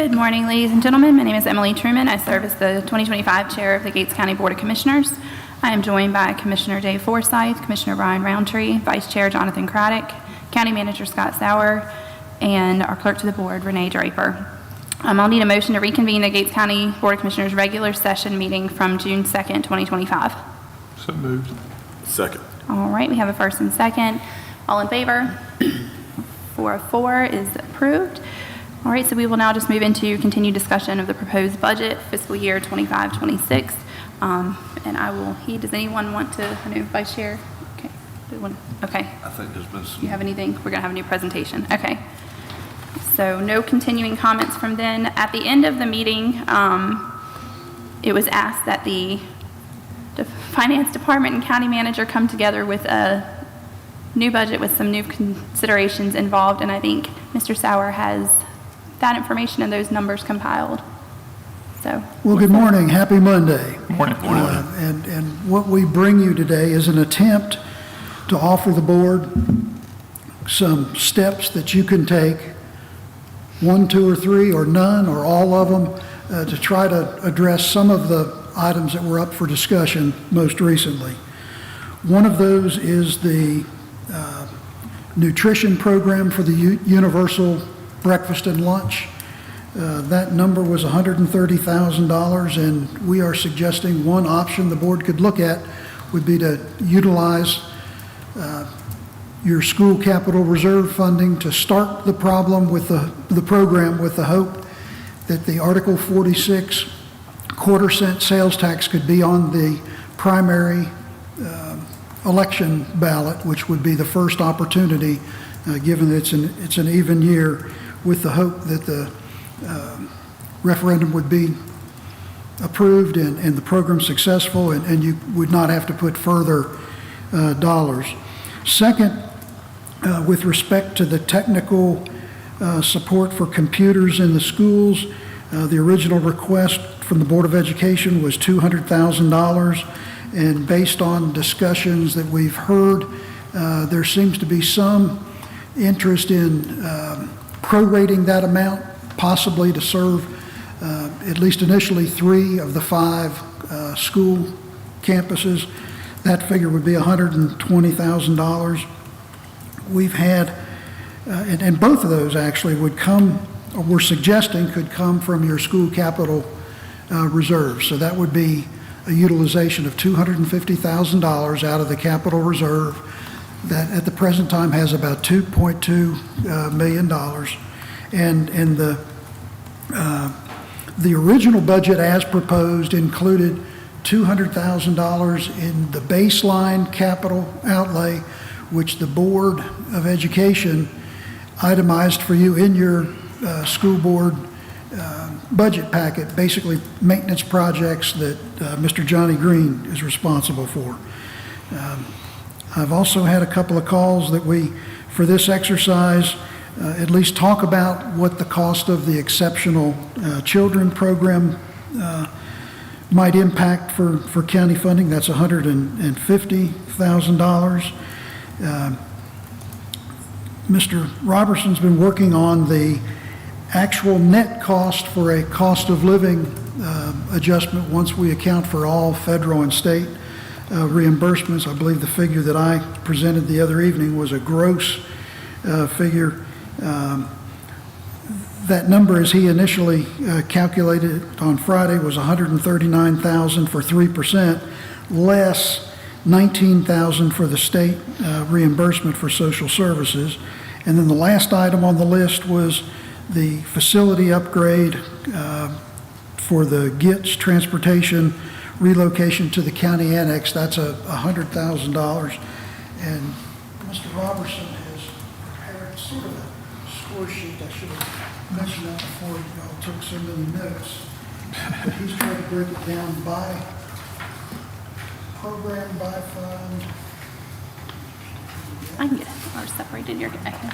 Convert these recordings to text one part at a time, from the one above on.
Good morning, ladies and gentlemen. My name is Emily Truman. I serve as the 2025 Chair of the Gates County Board of Commissioners. I am joined by Commissioner Dave Forsyth, Commissioner Brian Roundtree, Vice Chair Jonathan Craddock, County Manager Scott Sauer, and our Clerk to the Board, Renee Draper. I'll need a motion to reconvene the Gates County Board of Commissioners regular session meeting from June 2nd, 2025. So moved. Second. All right, we have a first and second. All in favor? 404 is approved. All right, so we will now just move into continued discussion of the proposed budget fiscal year 25-26. And I will does anyone want to, I know Vice Chair? Okay. Okay. I think there's been some. You have anything? We're going to have a new presentation. Okay. So no continuing comments from then. At the end of the meeting, it was asked that the Finance Department and County Manager come together with a new budget with some new considerations involved, and I think Mr. Sauer has that information and those numbers compiled. So. Well, good morning. Happy Monday. Morning. And what we bring you today is an attempt to offer the board some steps that you can take, 1, 2, or 3, or none, or all of them, to try to address some of the items that were up for discussion most recently. One of those is the nutrition program for the universal breakfast and lunch. That number was $130,000, and we are suggesting one option the board could look at would be to utilize your school capital reserve funding to start the problem with the program, with the hope that the Article 46 quarter-cent sales tax could be on the primary election ballot, which would be the first opportunity, given that it's an even year, with the hope that the referendum would be approved and the program successful, and you would not have to put further dollars. Second, with respect to the technical support for computers in the schools, the original request from the Board of Education was $200,000, and based on discussions that we've heard, there seems to be some interest in prorating that amount, possibly to serve at least initially 3 of the 5 school campuses. That figure would be $120,000. We've had, and both of those actually would come, or we're suggesting could come from your school capital reserve. So that would be a utilization of $250,000 out of the capital reserve that at the present time has about $2.2 million. And the original budget as proposed included $200,000 in the baseline capital outlay, which the Board of Education itemized for you in your school board budget packet, basically maintenance projects that Mr. Johnny Green is responsible for. I've also had a couple of calls that we, for this exercise, at least talk about what the cost of the exceptional children program might impact for county funding. That's $150,000. Mr. Robertson's been working on the actual net cost for a cost of living adjustment once we account for all federal and state reimbursements. I believe the figure that I presented the other evening was a gross figure. That number, as he initially calculated it on Friday, was $139,000 for 3%, less $19,000 for the state reimbursement for social services. And then the last item on the list was the facility upgrade for the GITS transportation relocation to the county annex. That's $100,000. And Mr. Robertson has prepared sort of a score sheet. I should have mentioned that before you all took so many notes. But he's trying to break it down by program, by fund. I can get it, or separated your. Thank you.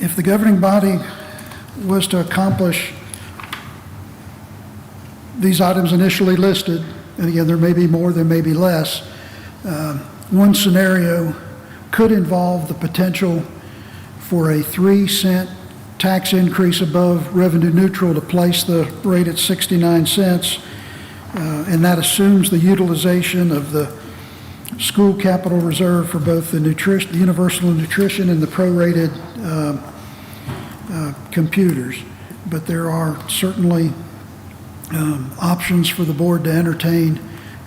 if the governing body was to accomplish these items initially listed, and again, there may be more, there may be less, one scenario could involve the potential for a 3-cent tax increase above revenue neutral to place the rate at 69 cents, and that assumes the utilization of the school capital reserve for both the universal nutrition and the prorated computers. But there are certainly options for the board to entertain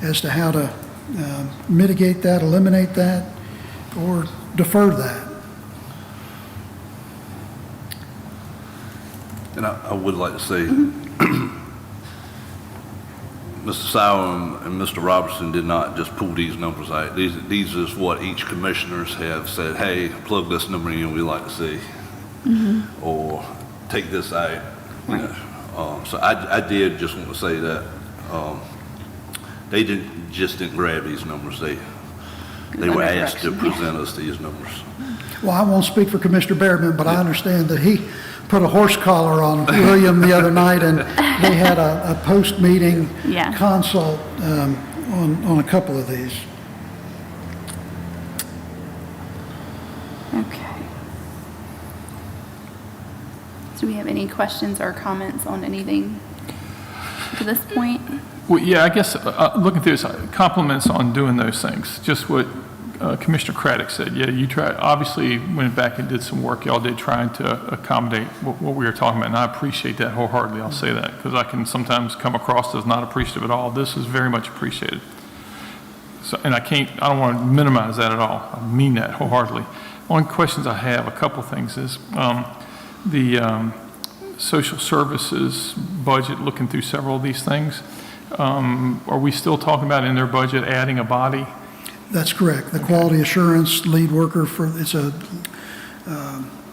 as to how to mitigate that, eliminate that, or defer that. And I would like to say, Mr. Sauer and Mr. Robertson did not just pull these numbers out. These is what each commissioners have said, hey, plug this number in, we like to see, or take this out. You know. So I did just want to say that they didn't grab these numbers. They were asked to present us these numbers. Well, I won't speak for Commissioner Behrman, but I understand that he put a horse collar on William the other night, and they had a post-meeting consult on a couple of these. Okay. Do we have any questions or comments on anything to this point? Well, yeah, I guess looking through this, compliments on doing those things. Just what Commissioner Craddock said. Yeah, you obviously went back and did some work. Y'all did trying to accommodate what we were talking about, and I appreciate that wholeheartedly. I'll say that because I can sometimes come across as not appreciative at all. This is very much appreciated. So, and I don't want to minimize that at all. I mean that wholeheartedly. One questions I have, a couple things is the social services budget, looking through several of these things. Are we still talking about in their budget adding a body? That's correct. The quality assurance lead worker it's a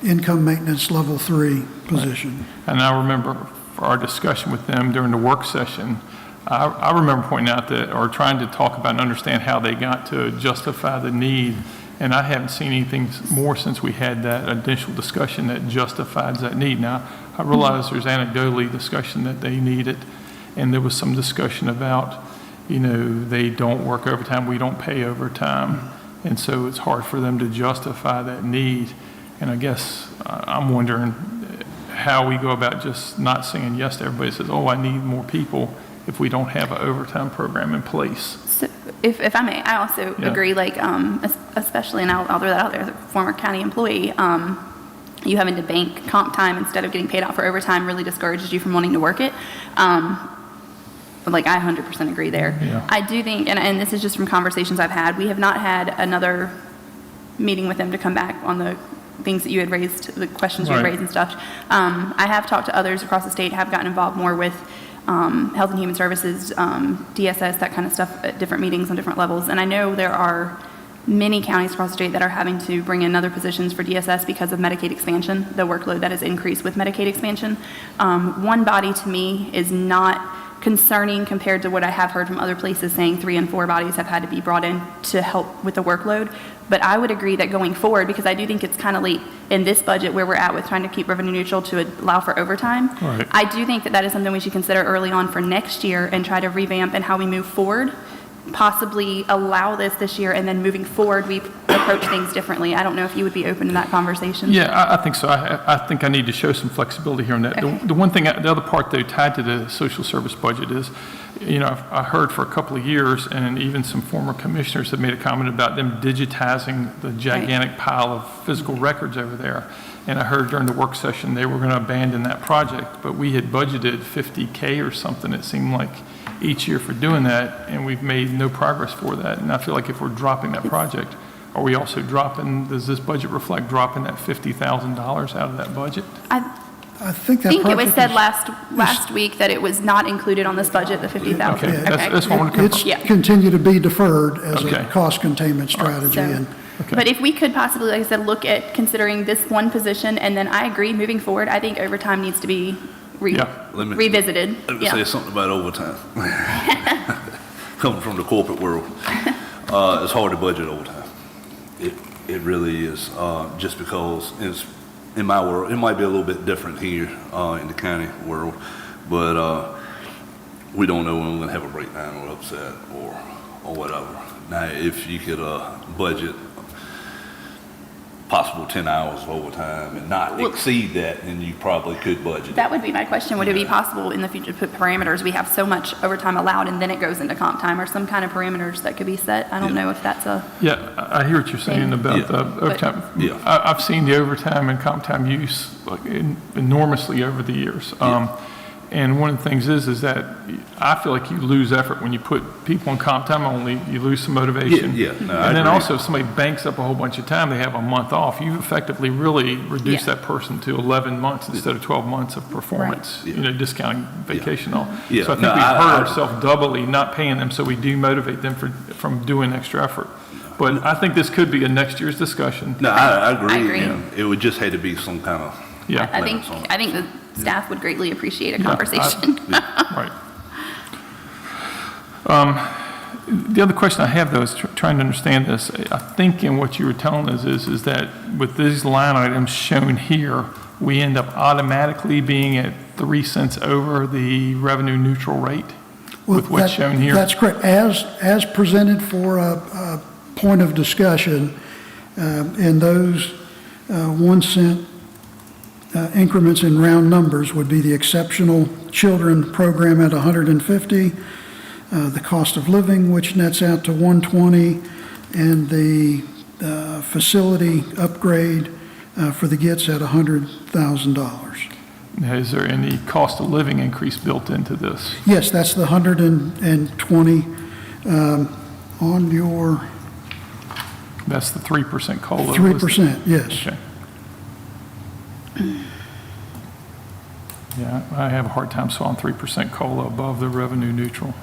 income maintenance level 3 position. Right. And I remember for our discussion with them during the work session, I remember pointing out that, or trying to talk about and understand how they got to justify the need. And I haven't seen anything more since we had that initial discussion that justifies that need. Now, I realize there's anecdotally discussion that they need it, and there was some discussion about, you know, they don't work overtime, we don't pay overtime, and so it's hard for them to justify that need. And I guess I'm wondering how we go about just not saying yes to everybody that says, oh, I need more people, if we don't have an overtime program in place. So if I may, I also agree, like, especially, and I'll throw that out there, as a former county employee, you having to bank comp time instead of getting paid out for overtime really discourages you from wanting to work it. Like, I 100% agree there. Yeah. I do think, and this is just from conversations I've had, we have not had another meeting with them to come back on the things that you had raised, the questions you had raised and stuff. I have talked to others across the state, have gotten involved more with Health and Human Services, DSS, that kind of stuff at different meetings on different levels. And I know there are many counties across the state that are having to bring in other positions for DSS because of Medicaid expansion, the workload that has increased with Medicaid expansion. One body to me is not concerning compared to what I have heard from other places saying 3 and 4 bodies have had to be brought in to help with the workload. But I would agree that going forward, because I do think it's kind of late in this budget where we're at with trying to keep revenue neutral to allow for overtime. Right. I do think that is something we should consider early on for next year and try to revamp and how we move forward, possibly allow this year, and then moving forward, we approach things differently. I don't know if you would be open to that conversation. Yeah, I think so. I think I need to show some flexibility here on that. Okay. The one thing, the other part though tied to the social service budget is, you know, I heard for a couple of years, and even some former commissioners have made a comment about them digitizing the gigantic pile of physical records over there. And I heard during the work session they were going to abandon that project, but we had budgeted $50K or something, it seemed like, each year for doing that, and we've made no progress for that. And I feel like if we're dropping that project, are we also dropping, does this budget reflect dropping that $50,000 out of that budget? I think that it was project said is- last week that it was not included on this budget, the 50,000. Okay, that's what I want to It's confirm. continue to be deferred as Okay. a cost containment strategy. So- And Okay. But if we could possibly, like I said, look at considering this one position, and then I agree, moving forward, I think overtime needs to be revisited. Let me say something about overtime. Coming from the corporate world, it's hard to budget overtime. It really is, just because in my world, it might be a little bit different here in the county world, but we don't know when we're going to have a breakdown or upset or whatever. Now, if you could budget possible 10 hours of overtime and not exceed that, then you probably could budget. That would be my question. Would it be possible in the future to put parameters? We have so much overtime allowed and then it goes into comp time, or some kind of parameters that could be set? I don't know if that's a... Yeah, I hear what you're saying about the overtime. Yeah. I've seen the overtime and comp time use like enormously over the years. And one of the things is that I feel like you lose effort when you put people on comp time only. You lose some motivation. Yeah, no, I and then agree. also, if somebody banks up a whole bunch of time, they have a month off. You effectively really reduce that person to 11 months instead of 12 months of performance. Right. You know, discounting vacation all. Yeah. So I think No, we've I- hurt ourselves doubly not paying them, so we demotivate them from doing extra effort. But I think this could be a next year's discussion. No, I agree. I agree. And it would just have to be some kind of, Yeah. I think the staff would greatly appreciate a conversation. Right. The other question I have, though, is trying to understand this. I think in what you were telling us is that with these line items shown here, we end up automatically being at 3 cents over the revenue neutral rate with what's shown here? That's correct. As presented for a point of discussion, and those 1 cent increments in round numbers would be the exceptional children program at 150, the cost of living, which nets out to 120, and the facility upgrade for the GITS at $100,000. Now, is there any cost of living increase built into this? Yes, that's the 120 on your That's the 3% COLA? 3%, yes. Okay. Yeah, I have a hard time swallowing 3% COLA above the revenue neutral.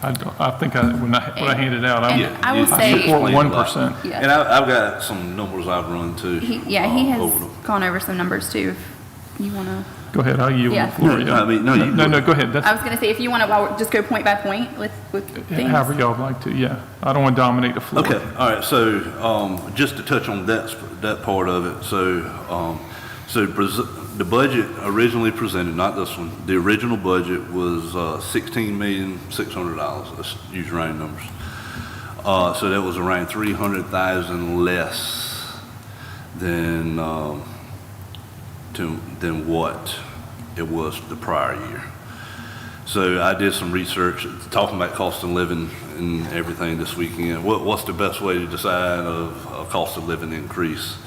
I think when I handed out, And I I will Yeah, say- support 1%. Yeah. and I've got some numbers I've run too. He has over them. gone over some numbers too. If you want to... Go ahead, I'll yield Yeah. the floor. No, I mean, no, you No, go. go ahead. That's I was going to say, if you want to just go point by point with things. however y'all would like to, yeah. I don't want to dominate the floor. Okay, all right, so, just to touch on that part of it, the budget originally presented, not this one, the original budget was $16,600,000, let's use round numbers. So that was around 300,000 less than what it was the prior year. So I did some research, talking about cost of living and everything this weekend. What's the best way to decide a cost of living increase?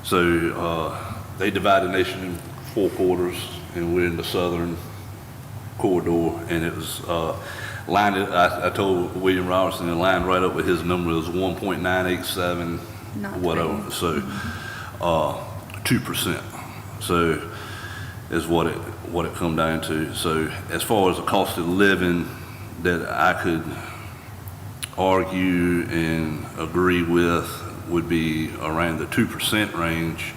So they divide the nation in 4 quarters, and we're in the southern corridor, and it was lined. I told William Robertson it lined right up with his number. It was 1.987, Not whatever. three. So 2%. So is what it come down to. So as far as the cost of living that I could argue and agree with would be around the 2% range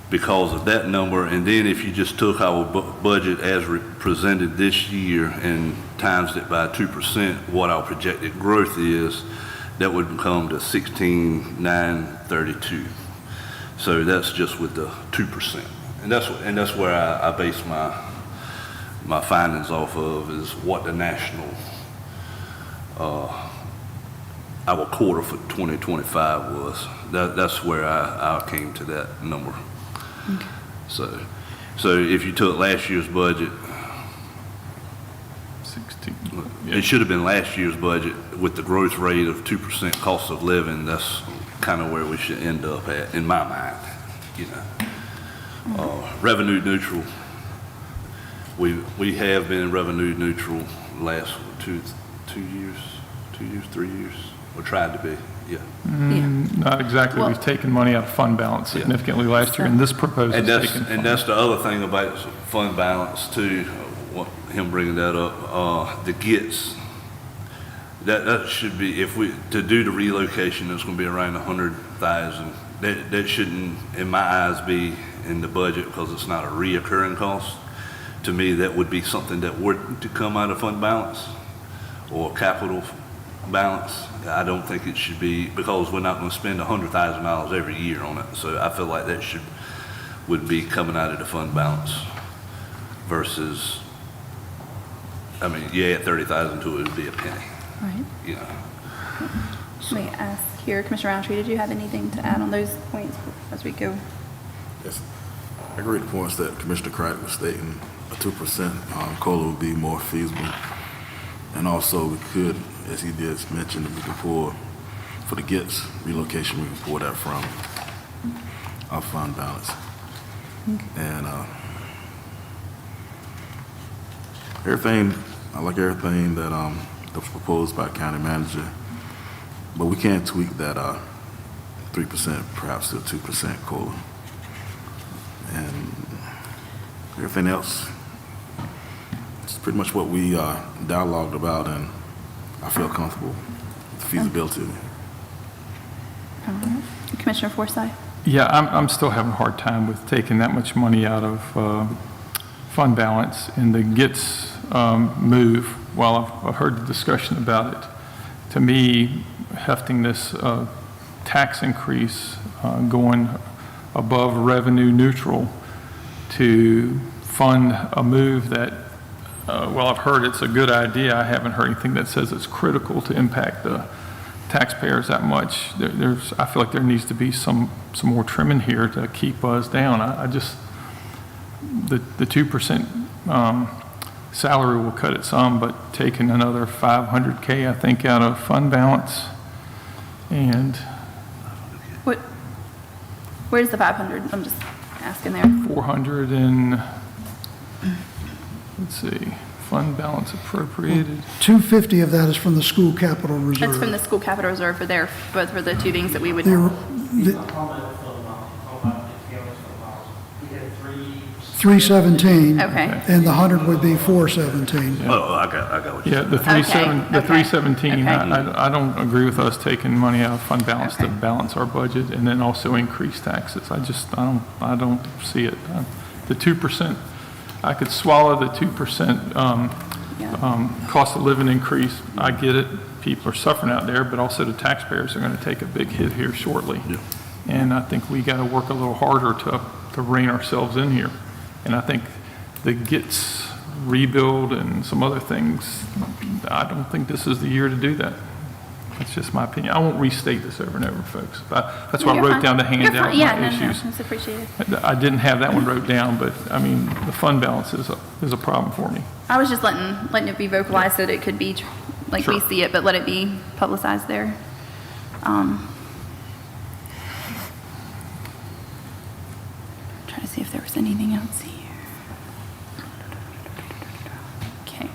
because of that number. And then if you just took our budget as presented this year and times it by 2%, what our projected growth is, that would come to 16,932. So that's just with the 2%. And that's where I base my findings off of, is what the national, our quarter for 2025 was. That's where I came to that number. Okay. So if you took last year's budget, 16. it should have been last year's budget with the growth rate of 2% cost of living. That's kind of where we should end up at, in my mind, you know. Revenue neutral, we have been revenue neutral last 2 years, 3 years, or tried to be, yeah. Yeah. Not exactly. Well- We've taken money out of fund balance significantly last year, and this proposal And is that's, taking and that's the other thing about fund balance too, him bringing that up, the GITS. That should be, to do the relocation, it's gonna be around 100,000. That shouldn't, in my eyes, be in the budget because it's not a reoccurring cost. To me, that would be something that would to come out of fund balance or capital balance. I don't think it should be, because we're not gonna spend $100,000 every year on it. So I feel like that should would be coming out of the fund balance versus, I mean, you add 30,000 to it, it would be a penny, Right. you know. Let me ask here, Commissioner Roundtree, did you have anything to add on those points as we go? Yes. I agree with the points that Commissioner Craddock was stating. A 2% COLA would be more feasible. And also we could, as he did mention, we could pull, for the GETS relocation, we can pull that from our fund balance. And everything, I like everything that was proposed by county manager, but we can tweak that 3% perhaps to 2% COLA. And everything else, it's pretty much what we dialogued about, and I feel comfortable with the feasibility. Commissioner Forsyth? Yeah, I'm still having a hard time with taking that much money out of fund balance in the GETS move. While I've heard the discussion about it, to me, hefting this tax increase going above revenue neutral to fund a move that, well, I've heard it's a good idea. I haven't heard anything that says it's critical to impact the taxpayers that much. I feel like there needs to be some more trimming here to keep us down. I just, the 2% salary will cut it some, but taking another $500K, I think, out of fund balance, and Where's the 500? I'm just asking there. 400 and, let's see, fund balance appropriated. 250 of that is from the school capital reserve. That's from the school capital reserve for their, both for the two things that we would. The- He's not talking about the fund balance, he's talking about the accounts fund balance. We had 317. Okay. And the 100 would be 417. Oh, I got what you're Yeah, saying. the Okay, 317, okay. I don't agree with us taking money out of fund balance to balance our budget and then also increase taxes. I don't see it. The 2%, I could swallow the 2% cost of living increase. I get it. People are suffering out there, but also the taxpayers are going to take a big hit here shortly. Yeah. And I think we got to work a little harder to rein ourselves in here. And I think the GETS rebuild and some other things, I don't think this is the year to do that. That's just my opinion. I won't restate this over and over, folks. That's why I wrote down the handout, my issues. It's appreciated. I didn't have that one wrote down, but I mean, the fund balance is a problem for me. I was just letting it be vocalized so that it could be like we Sure. see it, but let it be publicized there. Trying to see if there was anything else here. Okay.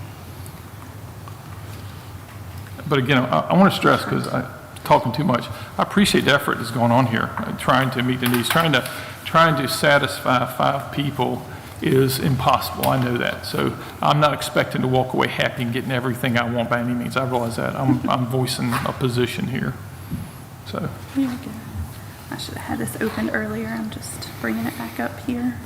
But again, I want to stress, because I'm talking too much, I appreciate the effort that's going on here, trying to meet the needs, trying to satisfy 5 people is impossible. I know that. So I'm not expecting to walk away happy and getting everything I want by any means. I realize that. I'm voicing a position here. So, Here we go. I should have had this opened earlier. I'm just bringing it back up here.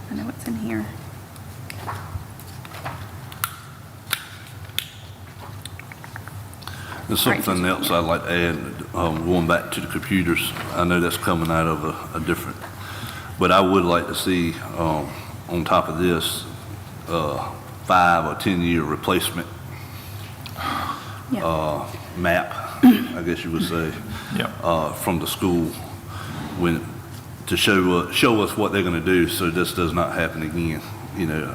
I know what's in here. There's Right. something else I'd like to add, going back to the computers. I know that's coming out of a different, but I would like to see, on top of this, 5 or 10-year replacement Yeah. map, I guess you would say, yeah. from the school to show us what they're going to do so this does not happen again. You know,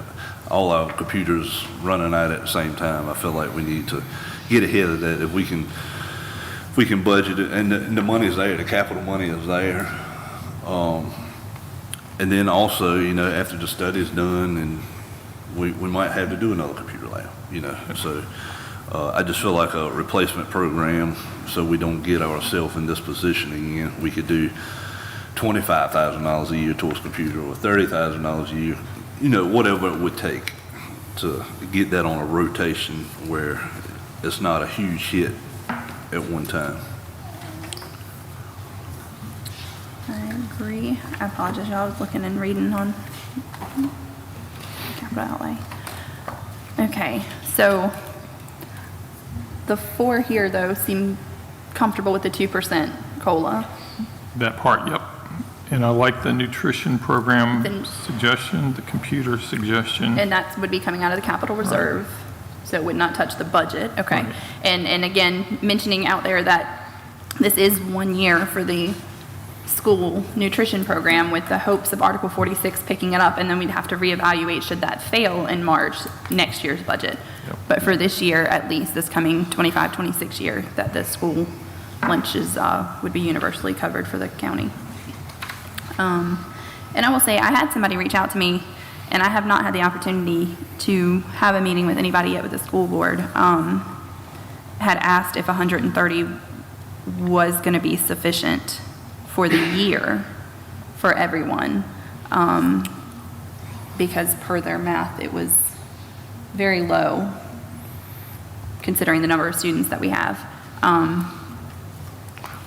all our computers running out at the same time. I feel like we need to get ahead of that. If we can budget it, and the money is there, the capital money is there. And then also, you know, after the study is done, and we might have to do another computer lab, you know. So I just feel like a replacement program, so we don't get ourselves in this position again. We could do $25,000 a year towards computer, or $30,000 a year, you know, whatever it would take to get that on a rotation where it's not a huge hit at one time. I agree. I apologize, y'all. I was looking and reading on capital outlay. Okay, so The four here, though, seem comfortable with the 2% COLA. That part, yep. And I like the nutrition program Then- suggestion, the computer suggestion. And that would be coming out of the capital reserve, so it would not touch the budget, okay? Right. And again, mentioning out there that this is 1 year for the school nutrition program with the hopes of Article 46 picking it up, and then we'd have to reevaluate should that fail in March, next year's budget. Yep. But for this year, at least, this coming 25, 26 year, that the school lunches would be universally covered for the county. And I will say, I had somebody reach out to me, and I have not had the opportunity to have a meeting with anybody yet with the school board, had asked if 130 was going to be sufficient for the year for everyone, because per their math, it was very low, considering the number of students that we have.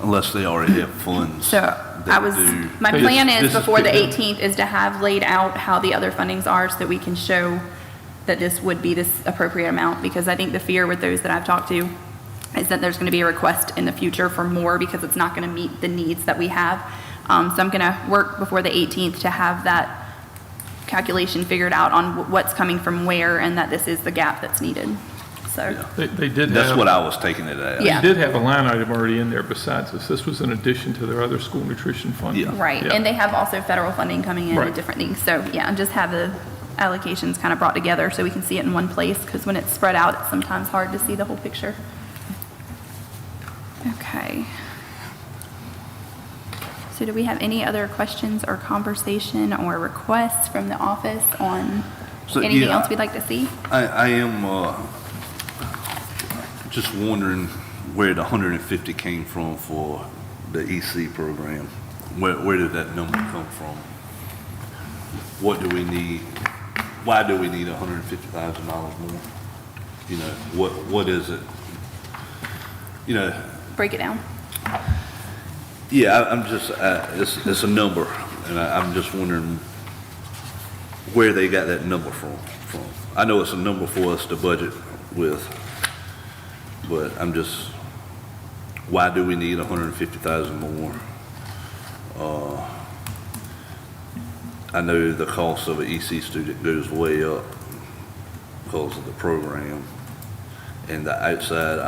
Unless they already have funds. So I was, my This- plan this is is before the good. 18th is to have laid out how the other fundings are so that we can show that this would be this appropriate amount, because I think the fear with those that I've talked to is that there's going to be a request in the future for more because it's not going to meet the needs that we have. So I'm going to work before the 18th to have that calculation figured out on what's coming from where, and that this is the gap that's needed. So, They did That's have, what I was taking it as. Yeah. they did have a line item already in there besides this. This was in addition to their other school nutrition funding. Yeah. right, Yeah. and they have also federal funding coming in Right. and different things. So, yeah, just have the allocations kind of brought together so we can see it in one place, because when it's spread out, it's sometimes hard to see the whole picture. Okay. So do we have any other questions or conversation or requests from the office on So, anything yeah, else we'd like to see? I am just wondering where the 150 came from for the EC program. Where did that number come from? What do we need? Why do we need $150,000 more? You know, what is it? You know, Break it down. yeah, I'm just, it's a number, and I'm just wondering where they got that number from. I know it's a number for us to budget with, but I'm just, why do we need 150,000 more? I know the cost of an EC student goes way up because of the program, and the outside,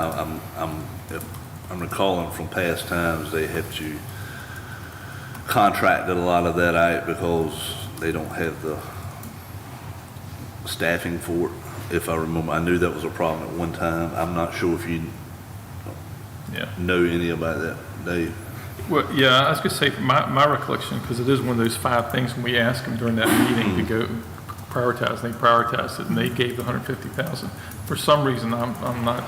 if I'm recalling from past times, they have to contract a lot of that out because they don't have the staffing for it. If I remember, I knew that was a problem at one time. I'm not sure if you Yeah. know any about that, Dave. Well, yeah, I was going to say, from my recollection, because it is one of those 5 things when we asked them during that meeting to go prioritize, they prioritized it, and they gave the 150,000. For some reason, I'm not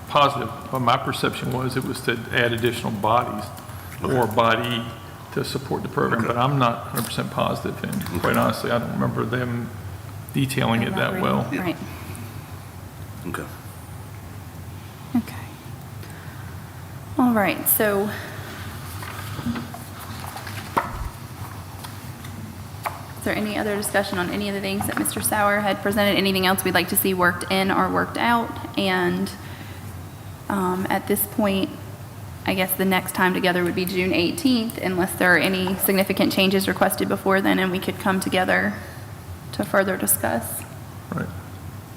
positive, but my perception was it was to add additional bodies or body to support the program, but I'm not 100% positive, and quite honestly, I don't remember them detailing it that well. Right. Okay. Okay. All right, so is there any other discussion on any of the things that Mr. Sauer had presented? Anything else we'd like to see worked in or worked out? And at this point, I guess the next time together would be June 18th, unless there are any significant changes requested before then, and we could come together to further discuss, Right.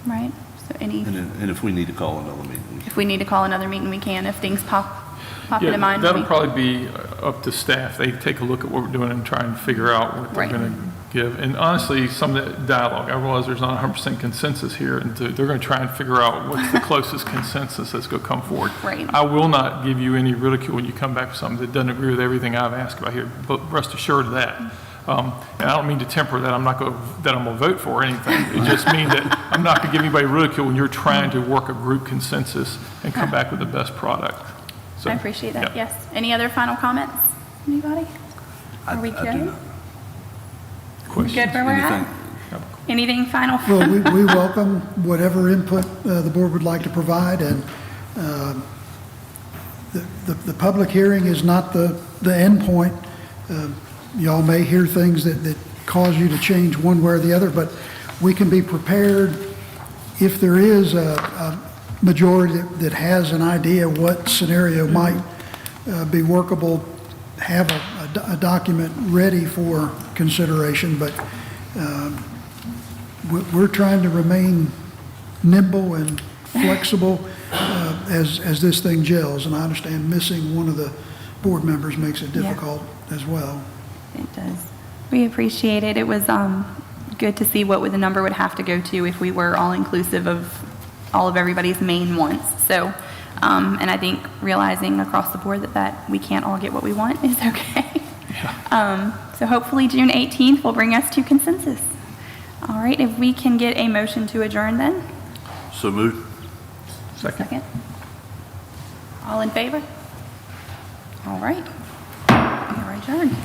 right? So any, And if we need to call another meeting, if we need to call another meeting, we can. If things pop into Yeah, mind. that'll we- probably be up to staff. They take a look at what we're doing and try and figure out what they're Right. going to give. And honestly, some of the dialogue, I realize there's not 100% consensus here, and they're going to try and figure out what's the closest consensus that's going to come forward. Right. I will not give you any ridicule when you come back with something that doesn't agree with everything I've asked about here, but rest assured of that. And I don't mean to temper that I'm going to vote for or anything. It just means that I'm not going to give anybody ridicule when you're trying to work a group consensus and come back with the best product. So, I appreciate that, yeah. yes. Any other final comments? Anybody? Are we I do good? not. Questions? Good where we're at? Anything? Anything final? Well, we welcome whatever input the board would like to provide, and the public hearing is not the end point. Y'all may hear things that cause you to change one way or the other, but we can be prepared if there is majority that has an idea what scenario might be workable, have a document ready for consideration, but we're trying to remain nimble and flexible as this thing gels, and I understand missing one of the board members makes it difficult as well. It does. We appreciate it. It was good to see what the number would have to go to if we were all inclusive of all of everybody's main wants. So, and I think realizing across the board that we can't all get what we want is okay. So hopefully June 18th will bring us to consensus. All right, if we can get a motion to adjourn then. So moved. Second. All in favor? All right. We are adjourned.